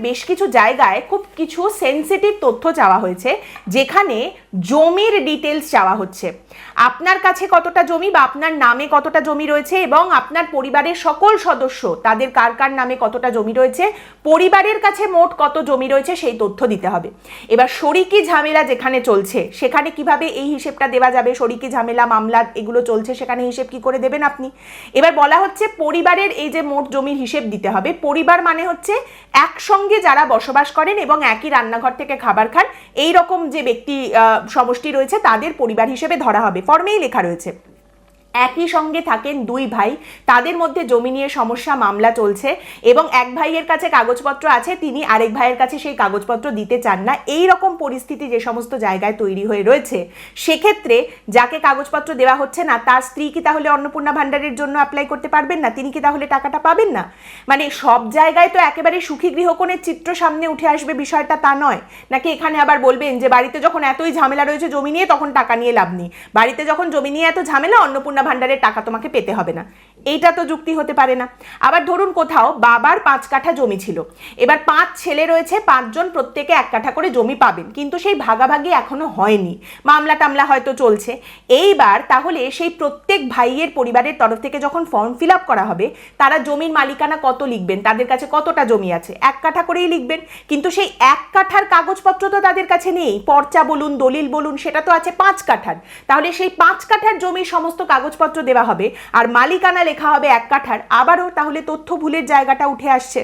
বেশ কিছু জায়গায় খুব কিছু সেন্সিটিভ তথ্য চাওয়া হয়েছে, যেখানে জমির ডিটেলস চাওয়া হচ্ছে। আপনার কাছে কতটা জমি বা আপনার নামে কতটা জমি রয়েছে এবং আপনার পরিবারের সকল সদস্য তাদের কার কার নামে কতটা জমি রয়েছে, পরিবারের কাছে মোট কত জমি রয়েছে সেই তথ্য দিতে হবে। এবার শরিকি ঝামেলা যেখানে চলছে সেখানে কিভাবে এই হিসেবটা দেওয়া যাবে? শরিকি ঝামেলা, মামলা এগুলো চলছে, সেখানে হিসেব কি করে দেবেন আপনি? এবার বলা হচ্ছে পরিবারের এই যে মোট জমির হিসেব দিতে হবে। পরিবার মানে হচ্ছে একসঙ্গে যারা বসবাস করেন এবং একই রান্নাঘর থেকে খাবার খান, এই রকম যে ব্যক্তি সমষ্টি রয়েছে তাদের পরিবার হিসেবে ধরা হবে। ফর্মেই লেখা রয়েছে একই সঙ্গে থাকেন দুই ভাই, তাদের মধ্যে জমি নিয়ে সমস্যা, মামলা চলছে এবং এক ভাইয়ের কাছে কাগজপত্র আছে, তিনি আরেক ভাইয়ের কাছে সেই কাগজপত্র দিতে চান না। এই রকম পরিস্থিতি যে সমস্ত জায়গায় তৈরি হয়ে রয়েছে, সেক্ষেত্রে যাকে কাগজপত্র দেওয়া হচ্ছে না তার স্ত্রী কি তাহলে অন্নপূর্ণা ভাণ্ডারের জন্য অ্যাপ্লাই করতে পারবেন না? তিনি কি তাহলে টাকাটা পাবেন না? মানে সব জায়গায় তো একেবারে সুখী গৃহকোণের চিত্র সামনে উঠে আসবে বিষয়টা তা নয়। নাকি এখানে আবার বলবেন যে বাড়িতে যখন এতই ঝামেলা রয়েছে জমি নিয়ে, তখন টাকা নিয়ে লাভ নেই, বাড়িতে যখন জমি নিয়ে এত ঝামেলা অন্নপূর্ণা ভাণ্ডারের টাকা তোমাকে পেতে হবে না। এইটা তো যুক্তি হতে পারে না। আবার ধরুন কোথাও বাবার 5 কাঠা জমি ছিল, এবার 5 ছেলে রয়েছে, 5 জন প্রত্যেকে 1 কাঠা করে জমি পাবেন, কিন্তু সেই ভাগাভাগি এখনো হয়নি, মামলা টামলা হয়তো চলছে। এইবার তাহলে সেই প্রত্যেক ভাইয়ের পরিবারের তরফ থেকে যখন ফর্ম ফিল আপ করা হবে, তারা জমির মালিকানা কত লিখবেন, তাদের কাছে কতটা জমি আছে, 1 কাঠা করেই লিখবেন। কিন্তু সেই 1 কাঠার কাগজপত্র তো তাদের কাছে নেই, পর্চা বলুন, দলিল বলুন, সেটা তো আছে 5 কাঠার। তাহলে সেই 5 কাঠার জমির সমস্ত কাগজপত্র দেওয়া হবে আর মালিকানা লেখা হবে 1 কাঠার। আবারও তাহলে তথ্য ভুলের জায়গাটা উঠে আসছে।